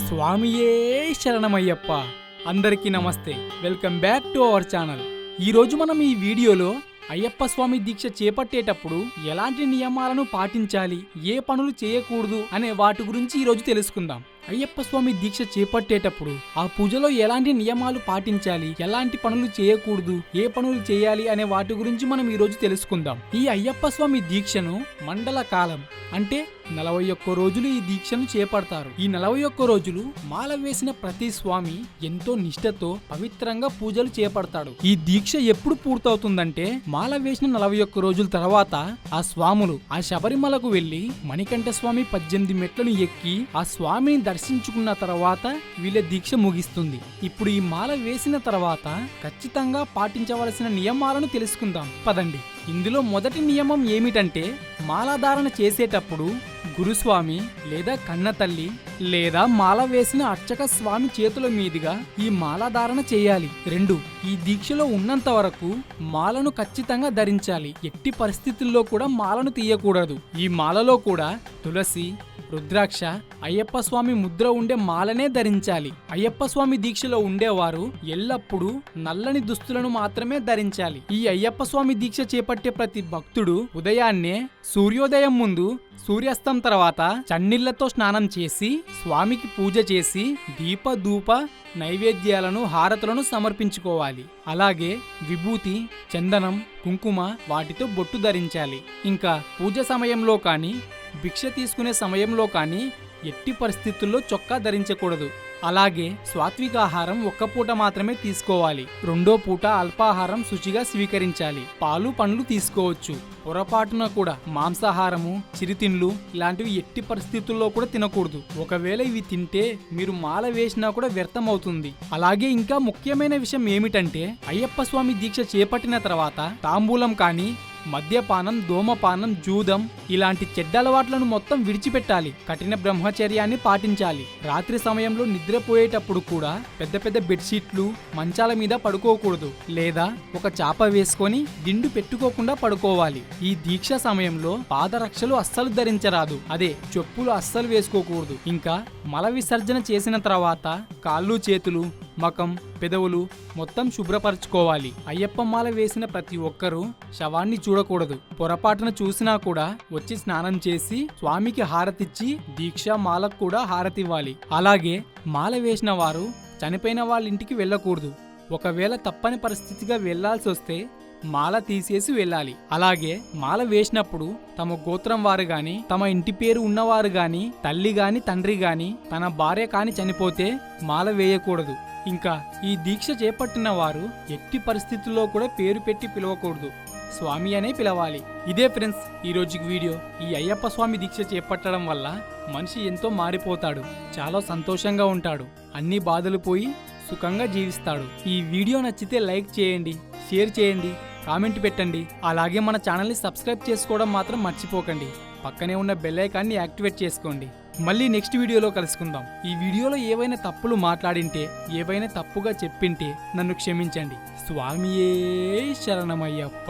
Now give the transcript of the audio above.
స్వామియే శరణమయ్యప్ప. అందరికీ నమస్తే. Welcome back to our channel. ఈరోజు మనం ఈ వీడియోలో అయ్యప్ప స్వామి దీక్ష చేపట్టేటప్పుడు ఎలాంటి నియమాలను పాటించాలి, ఏ పనులు చేయకూడదు అనే వాటి గురించి ఈరోజు తెలుసుకుందాం. అయ్యప్ప స్వామి దీక్ష చేపట్టేటప్పుడు ఆ పూజలో ఎలాంటి నియమాలు పాటించాలి, ఎలాంటి పనులు చేయకూడదు, ఏ పనులు చేయాలి అనే వాటి గురించి మనం ఈరోజు తెలుసుకుందాం. ఈ అయ్యప్ప స్వామి దీక్షను మండల కాలం అంటే 41 రోజులు ఈ దీక్షను చేపడతారు. ఈ 41 రోజులు మాల వేసిన ప్రతి స్వామి ఎంతో నిష్ఠతో పవిత్రంగా పూజలు చేపడతాడు. ఈ దీక్ష ఎప్పుడు పూర్తవుతుందంటే మాల వేసిన 41 రోజుల తర్వాత ఆ స్వాములు ఆ శబరిమలకు వెళ్లి మణికంఠ స్వామి 18 మెట్లను ఎక్కి ఆ స్వామిని దర్శించుకున్న తర్వాత వీళ్ళ దీక్ష ముగిస్తుంది. ఇప్పుడు ఈ మాల వేసిన తర్వాత ఖచ్చితంగా పాటించవలసిన నియమాలను తెలుసుకుందాం పదండి. ఇందులో మొదటి నియమం ఏమిటంటే మాలాధారణ చేసేటప్పుడు గురుస్వామి లేదా కన్నతల్లి లేదా మాల వేసిన అర్చక స్వామి చేతుల మీదుగా ఈ మాలాధారణ చేయాలి. 2. ఈ దీక్షలో ఉన్నంత వరకు మాలను ఖచ్చితంగా ధరించాలి. ఎట్టి పరిస్థితుల్లో కూడా మాలను తీయకూడదు. ఈ మాలలో కూడా తులసి, రుద్రాక్ష, అయ్యప్ప స్వామి ముద్ర ఉండే మాలనే ధరించాలి. అయ్యప్ప స్వామి దీక్షలో ఉండేవారు ఎల్లప్పుడూ నల్లని దుస్తులను మాత్రమే ధరించాలి. ఈ అయ్యప్ప స్వామి దీక్ష చేపట్టే ప్రతి భక్తుడు ఉదయాన్నే సూర్యోదయం ముందు, సూర్యాస్తం తర్వాత చన్నీళ్లతో స్నానం చేసి స్వామికి పూజ చేసి దీప ధూప నైవేద్యాలను, హారతులను సమర్పించుకోవాలి. అలాగే విభూతి, చందనం, కుంకుమ వాటితో బొట్టు ధరించాలి. ఇంకా పూజ సమయంలో కానీ భిక్ష తీసుకునే సమయంలో కానీ ఎట్టి పరిస్థితుల్లో చొక్కా ధరించకూడదు. అలాగే సాత్విక ఆహారం ఒక్క పూట మాత్రమే తీసుకోవాలి. 2వ పూట అల్పాహారం శుచిగా స్వీకరించాలి. పాలు, పండ్లు తీసుకోవచ్చు. పొరపాటున కూడా మాంసాహారము, చిరుతిండ్లు ఇలాంటివి ఎట్టి పరిస్థితుల్లో కూడా తినకూడదు. ఒకవేళ ఇవి తింటే మీరు మాల వేసినా కూడా వ్యర్థం అవుతుంది. అలాగే ఇంకా ముఖ్యమైన విషయం ఏమిటంటే అయ్యప్ప స్వామి దీక్ష చేపట్టిన తర్వాత తాంబూలం కానీ, మద్యపానం, ధూమపానం, జూదం ఇలాంటి చెడ్డ అలవాట్లను మొత్తం విడిచిపెట్టాలి. కఠిన బ్రహ్మచర్యాన్ని పాటించాలి. రాత్రి సమయంలో నిద్రపోయేటప్పుడు కూడా పెద్ద పెద్ద బెడ్షీట్లు, మంచాల మీద పడుకోకూడదు. లేదా ఒక చాప వేసుకొని దిండు పెట్టుకోకుండా పడుకోవాలి. ఈ దీక్ష సమయంలో పాదరక్షలు అస్సలు ధరించరాదు. అదే చెప్పులు అస్సలు వేసుకోకూడదు. ఇంకా మల విసర్జన చేసిన తర్వాత కాళ్ళు, చేతులు, మకం, పెదవులు మొత్తం శుభ్రపరచుకోవాలి. అయ్యప్ప మాల వేసిన ప్రతి ఒక్కరూ శవాన్ని చూడకూడదు. పొరపాటున చూసినా కూడా వచ్చి స్నానం చేసి స్వామికి హారతిచ్చి దీక్ష మాలకు కూడా హారతివ్వాలి. అలాగే మాల వేసిన వారు చనిపోయిన వాళ్ళ ఇంటికి వెళ్ళకూడదు. ఒకవేళ తప్పని పరిస్థితిగా వెళ్లాల్సి వస్తే మాల తీసేసి వెళ్ళాలి. అలాగే మాల వేసినప్పుడు తమ గోత్రం వారు గాని, తమ ఇంటి పేరు ఉన్నవారు గాని, తల్లి గాని, తండ్రి గాని, తన భార్య కాని చనిపోతే మాల వేయకూడదు. ఇంకా ఈ దీక్ష చేపట్టిన వారు ఎట్టి పరిస్థితుల్లో కూడా పేరు పెట్టి పిలవకూడదు. స్వామి అనే పిలవాలి. ఇదే ఫ్రెండ్స్ ఈ రోజుకి వీడియో. ఈ అయ్యప్ప స్వామి దీక్ష చేపట్టడం వల్ల మనిషి ఎంతో మారిపోతాడు. చాలా సంతోషంగా ఉంటాడు. అన్ని బాధలు పోయి సుఖంగా జీవిస్తాడు. ఈ వీడియో నచ్చితే లైక్ చేయండి, షేర్ చేయండి, కామెంట్ పెట్టండి. అలాగే మన ఛానల్ని సబ్స్క్రైబ్ చేసుకోవడం మాత్రం మర్చిపోకండి. పక్కనే ఉన్న బెల్ ఐకాన్ని యాక్టివేట్ చేసుకోండి. మళ్ళీ నెక్స్ట్ వీడియోలో కలుసుకుందాం. ఈ వీడియోలో ఏవైనా తప్పులు మాట్లాడింటే, ఏవైనా తప్పుగా చెప్పింటే నన్ను క్షమించండి. స్వామియే శరణమయ్యప్ప.